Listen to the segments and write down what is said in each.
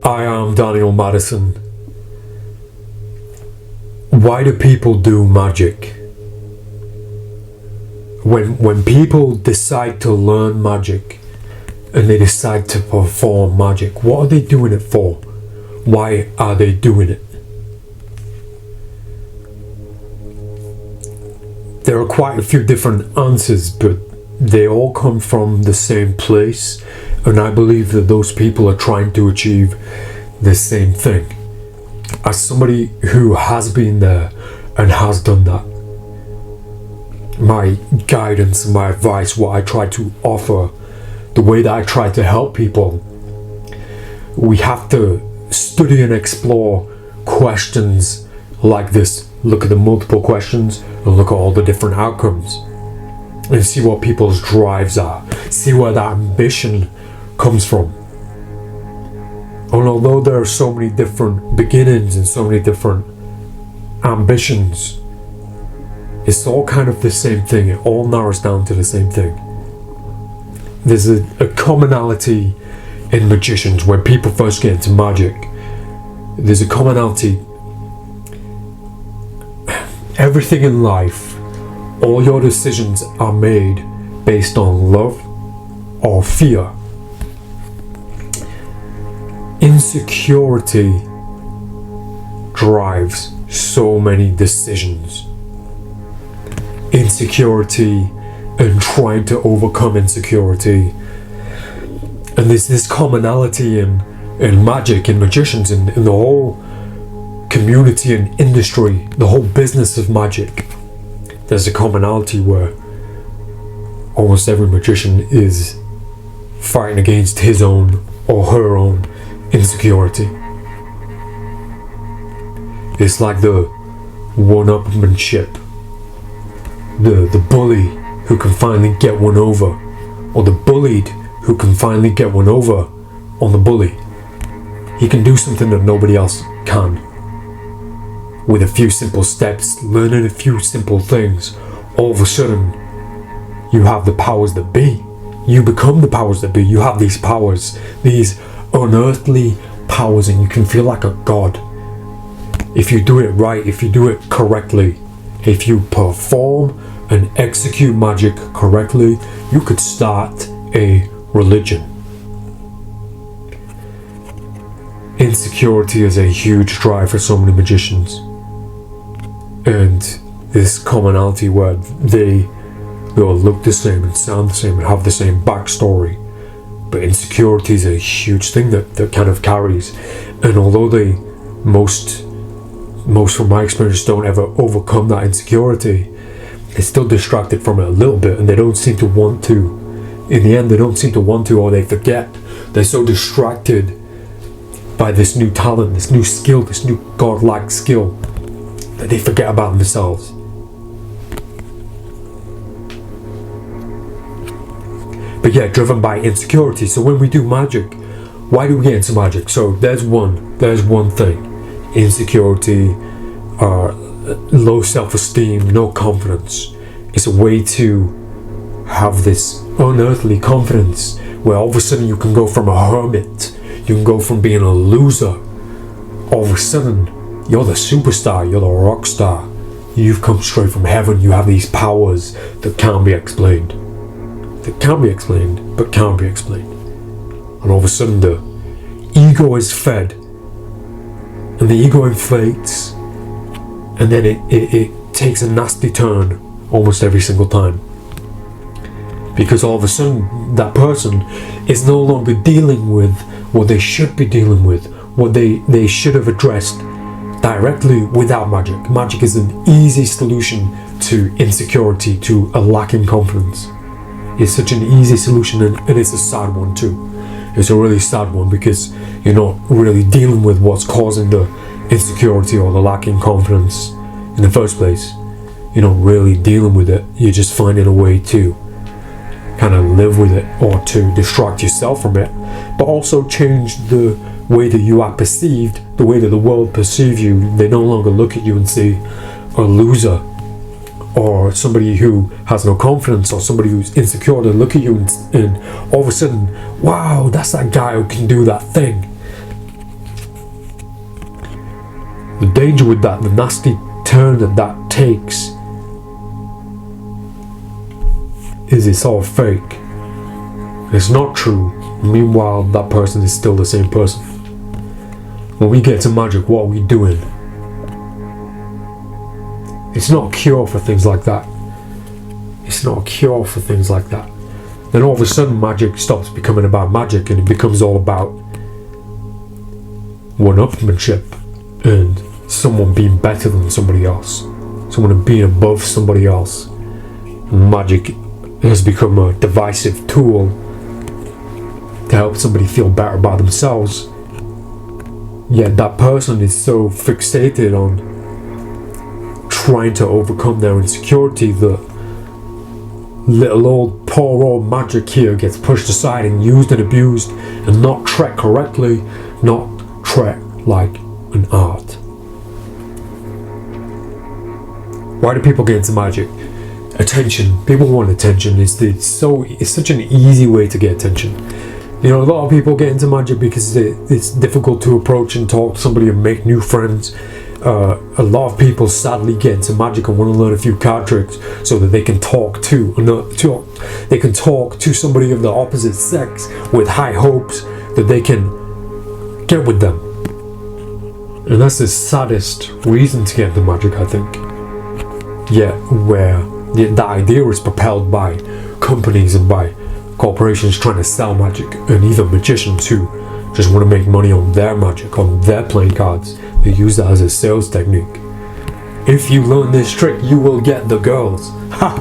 I am Daniel Madison. Why do people do magic? When people decide to learn magic and they decide to perform magic, what are they doing it for? Why are they doing it? There are quite a few different answers, but they all come from the same place, and I believe that those people are trying to achieve the same thing. As somebody who has been there and has done that, my guidance, my advice, what I try to offer, the way that I try to help people, we have to study and explore questions like this. Look at the multiple questions and look at all the different outcomes and see what people's drives are, see where that ambition comes from. And although there are so many different beginnings and so many different ambitions, it's all kind of the same thing. It all narrows down to the same thing. There's a commonality in magicians. When people first get into magic, there's a commonality. Everything in life, all your decisions are made based on love or fear. Insecurity drives so many decisions. Insecurity and trying to overcome insecurity. And there's this commonality in magic, in magicians, in the whole community and industry, the whole business of magic. There's a commonality where almost every magician is fighting against his own or her own insecurity. It's like the one-upmanship, the bully who can finally get one over, or the bullied who can finally get one over on the bully. He can do something that nobody else can. With a few simple steps, learning a few simple things, all of a sudden you have the powers that be. You become the powers that be. You have these powers, these unearthly powers, and you can feel like a god. If you do it right, if you do it correctly, if you perform and execute magic correctly, you could start a religion. Insecurity is a huge drive for so many magicians. And this commonality where they all look the same and sound the same and have the same backstory. But insecurity is a huge thing that kind of carries. And although they, most from my experience, don't ever overcome that insecurity, they're still distracted from it a little bit, and they don't seem to want to. In the end, they don't seem to want to, or they forget. They're so distracted by this new talent, this new skill, this new godlike skill, that they forget about themselves. But yeah, driven by insecurity. So when we do magic, why do we get into magic? So there's one thing. Insecurity, low self-esteem, no confidence. It's a way to have this unearthly confidence where all of a sudden you can go from a hermit, you can go from being a loser, all of a sudden you're the superstar, you're the rock star. You've come straight from heaven. You have these powers that can't be explained. That can be explained, but can't be explained. And all of a sudden the ego is fed, and the ego inflates, and then it takes a nasty turn almost every single time. Because all of a sudden that person is no longer dealing with what they should be dealing with, what they should have addressed directly without magic. Magic is an easy solution to insecurity, to a lack in confidence. It's such an easy solution, and it's a sad one too. It's a really sad one because you're not really dealing with what's causing the insecurity or the lack in confidence in the first place. You're not really dealing with it. You're just finding a way to kind of live with it or to distract yourself from it, but also change the way that you are perceived, the way that the world perceives you. They no longer look at you and see a loser or somebody who has no confidence or somebody who's insecure. They look at you and all of a sudden, wow, that's that guy who can do that thing. The danger with that, the nasty turn that takes, is it's all fake. It's not true. Meanwhile, that person is still the same person. When we get to magic, what are we doing? It's not a cure for things like that. It's not a cure for things like that. Then all of a sudden magic stops becoming about magic and it becomes all about one-upmanship and someone being better than somebody else. Someone being above somebody else. And magic has become a divisive tool to help somebody feel better about themselves. Yet that person is so fixated on trying to overcome their insecurity that little old poor old magic here gets pushed aside and used and abused and not treated correctly, not treated like an art. Why do people get into magic? Attention. People want attention. It's such an easy way to get attention. You know, a lot of people get into magic because it's difficult to approach and talk to somebody and make new friends. A lot of people sadly get into magic and want to learn a few card tricks so that they can talk to somebody of the opposite sex with high hopes that they can get with them. And that's the saddest reason to get into magic, I think. Yet where the idea is propelled by companies and by corporations trying to sell magic, and even magicians who just want to make money on their magic, on their playing cards. They use that as a sales technique. If you learn this trick, you will get the girls. Ha!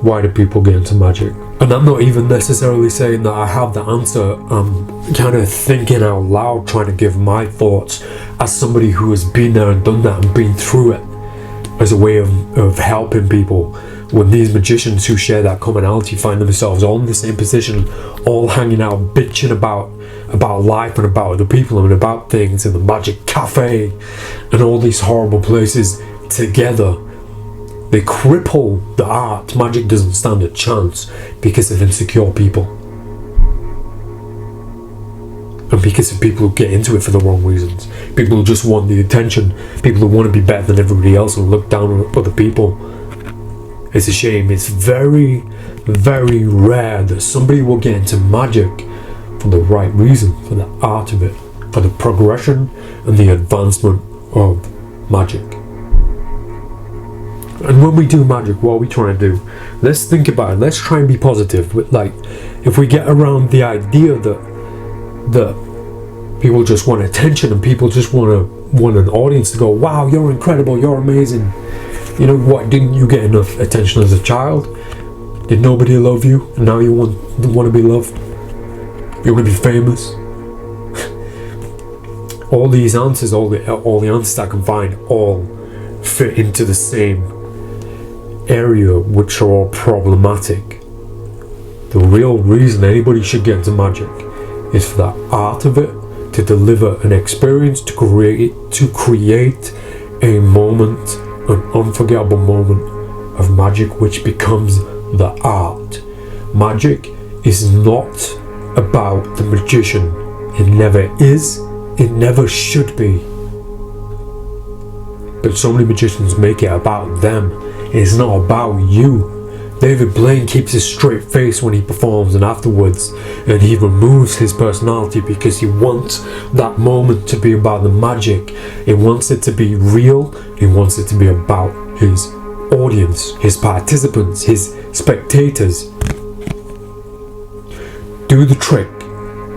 Why do people get into magic? And I'm not even necessarily saying that I have the answer. I'm kind of thinking out loud, trying to give my thoughts as somebody who has been there and done that and been through it, as a way of helping people. When these magicians who share that commonality find themselves all in the same position, all hanging out, bitching about life and about other people and about things in the magic cafe and all these horrible places together, they cripple the art. Magic doesn't stand a chance because of insecure people. And because of people who get into it for the wrong reasons. People who just want the attention. People who want to be better than everybody else and look down on other people. It's a shame. It's very, very rare that somebody will get into magic for the right reason, for the art of it, for the progression and the advancement of magic. And when we do magic, what are we trying to do? Let's think about it. Let's try and be positive. Like, if we get around the idea that people just want attention and people just want an audience to go, wow, you're incredible, you're amazing. You know what, didn't you get enough attention as a child? Did nobody love you? And now you want to be loved? You want to be famous? All these answers, all the answers I can find, all fit into the same area, which are all problematic. The real reason anybody should get into magic is for the art of it, to deliver an experience, to create a moment, an unforgettable moment of magic, which becomes the art. Magic is not about the magician. It never is. It never should be. But so many magicians make it about them. It's not about you. David Blaine keeps his straight face when he performs and afterwards, and he removes his personality because he wants that moment to be about the magic. He wants it to be real. He wants it to be about his audience, his participants, his spectators. Do the trick.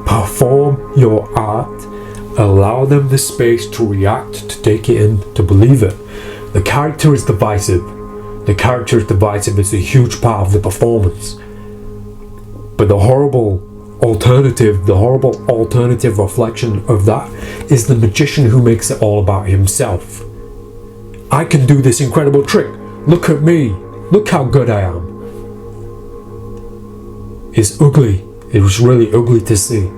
Perform your art. Allow them the space to react, to take it in, to believe it. The character is divisive. The character is divisive. It's a huge part of the performance. But the horrible alternative reflection of that is the magician who makes it all about himself. I can do this incredible trick. Look at me. Look how good I am. It's ugly. It was really ugly to see.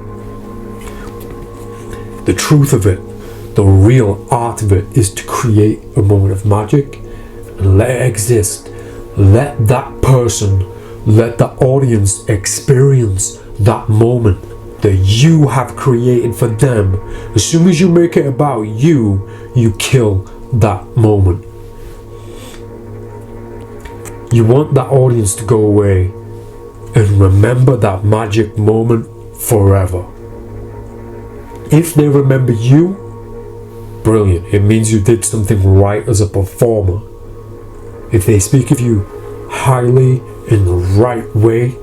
The truth of it, the real art of it, is to create a moment of magic and let it exist. Let that person, let the audience experience that moment that you have created for them, as soon as you make it about you, you kill that moment. You want that audience to go away and remember that magic moment forever. If they remember you, brilliant. It means you did something right as a performer. If they speak of you highly in the right way,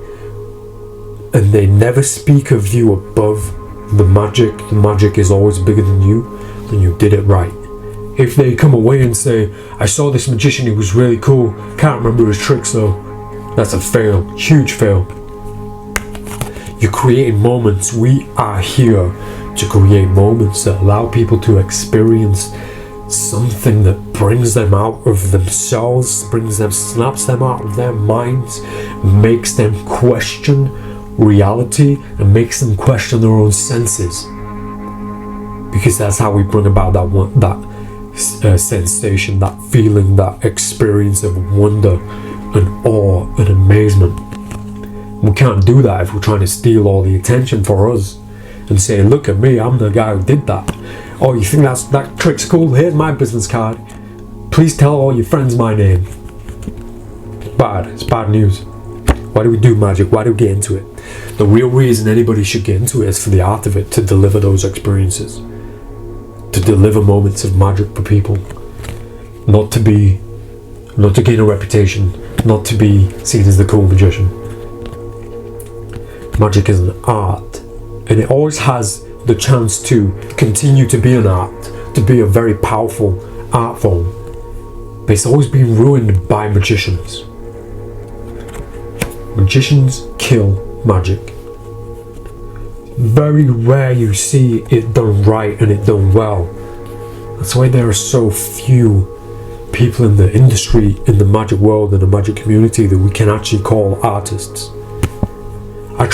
and they never speak of you above the magic is always bigger than you, then you did it right. If they come away and say, I saw this magician, he was really cool, can't remember his tricks though, that's a fail, huge fail. You're creating moments. We are here to create moments that allow people to experience something that brings them out of themselves, snaps them out of their minds, makes them question reality, and makes them question their own senses. Because that's how we bring about that sensation, that feeling, that experience of wonder and awe and amazement. We can't do that if we're trying to steal all the attention for us and say, look at me, I'm the guy who did that. Oh, you think that trick's cool? Here's my business card. Please tell all your friends my name. It's bad news. Why do we do magic? Why do we get into it? The real reason anybody should get into it is for the art of it, to deliver those experiences, to deliver moments of magic for people, not to gain a reputation, not to be seen as the cool magician. Magic is an art, and it always has the chance to continue to be an art, to be a very powerful art form, but it's always been ruined by magicians. Magicians kill magic. Very rare you see it done right and it done well. That's why there are so few people in the industry, in the magic world, in the magic community that we can actually call artists. I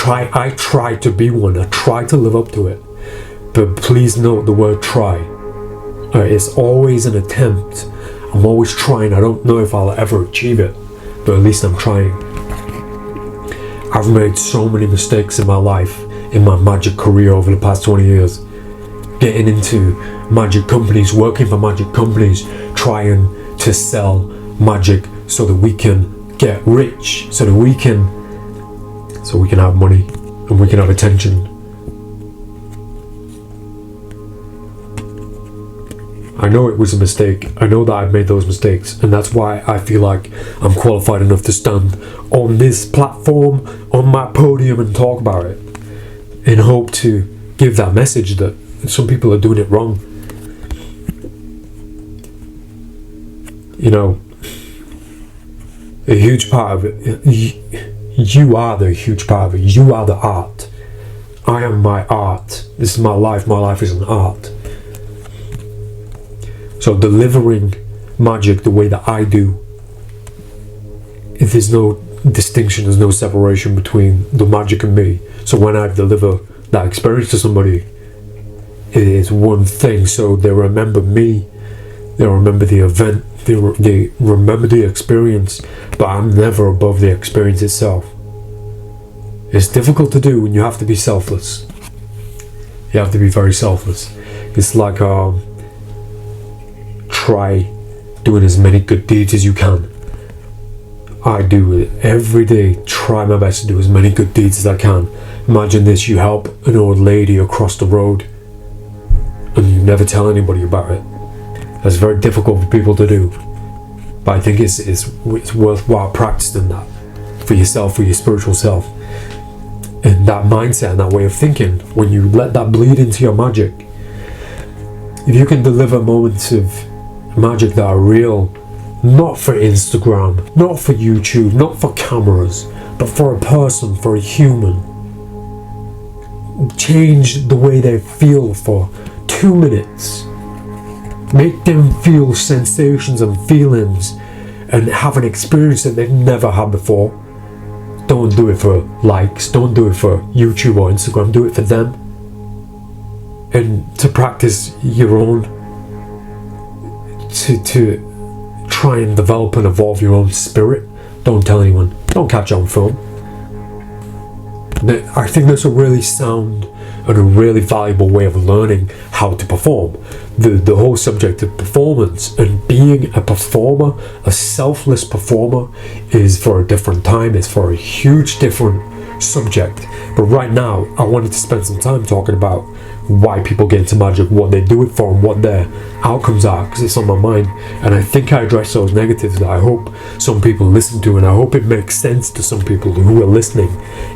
try to be one. I try to live up to it. But please note the word try. It's always an attempt. I'm always trying. I don't know if I'll ever achieve it, but at least I'm trying. I've made so many mistakes in my life, in my magic career over the past 20 years. Getting into magic companies, working for magic companies, trying to sell magic so that we can get rich, so we can have money and we can have attention. I know it was a mistake. I know that I've made those mistakes, and that's why I feel like I'm qualified enough to stand on this platform, on my podium, and talk about it, in hope to give that message that some people are doing it wrong. You know, a huge part of it, you are the huge part of it. You are the art. I am my art. This is my life. My life is an art. So delivering magic the way that I do, if there's no distinction, there's no separation between the magic and me. So when I deliver that experience to somebody, it is one thing. So they remember me, they remember the event, they remember the experience, but I'm never above the experience itself. It's difficult to do when you have to be selfless. You have to be very selfless. It's like try doing as many good deeds as you can. I do it every day, try my best to do as many good deeds as I can. Imagine this, you help an old lady across the road and you never tell anybody about it. That's very difficult for people to do, but I think it's worthwhile practicing that for yourself, for your spiritual self, and that mindset and that way of thinking. When you let that bleed into your magic, if you can deliver moments of magic that are real, not for Instagram, not for YouTube, not for cameras, but for a person, for a human, change the way they feel for 2 minutes, make them feel sensations and feelings and have an experience that they've never had before. Don't do it for likes, don't do it for YouTube or Instagram, do it for them, and to practice your own, to try and develop and evolve your own spirit. Don't tell anyone, don't catch on film. I think that's a really sound and a really valuable way of learning how to perform. The whole subject of performance and being a performer, a selfless performer, is for a different time. It's for a huge different subject. But right now, I wanted to spend some time talking about why people get into magic, what they do it for, and what their outcomes are, because it's on my mind. And I think I address those negatives that I hope some people listen to, and I hope it makes sense to some people who are listening,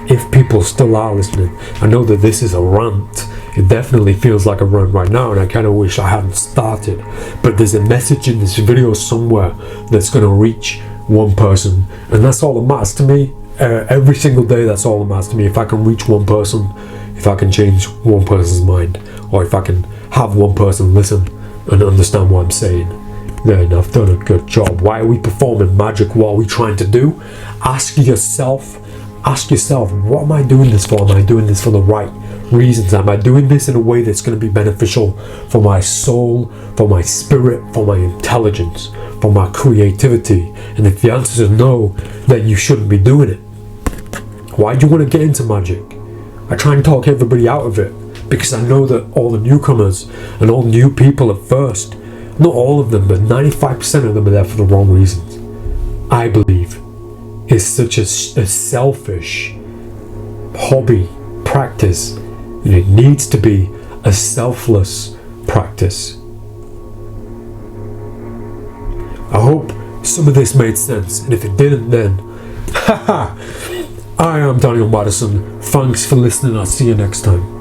if people still are listening. I know that this is a rant. It definitely feels like a rant right now, and I kind of wish I hadn't started. But there's a message in this video somewhere that's going to reach one person, and that's all that matters to me. Every single day, that's all that matters to me. If I can reach one person, if I can change one person's mind, or if I can have one person listen and understand what I'm saying, then I've done a good job. Why are we performing magic? What are we trying to do? Ask yourself, what am I doing this for? Am I doing this for the right reasons? Am I doing this in a way that's going to be beneficial for my soul, for my spirit, for my intelligence, for my creativity? And if the answer is no, then you shouldn't be doing it. Why do you want to get into magic? I try and talk everybody out of it, because I know that all the newcomers and all new people at first, not all of them, but 95% of them are there for the wrong reasons. I believe it's such a selfish hobby, practice, and it needs to be a selfless practice. I hope some of this made sense, and if it didn't, then haha. I am Daniel Madison. Thanks for listening. I'll see you next time.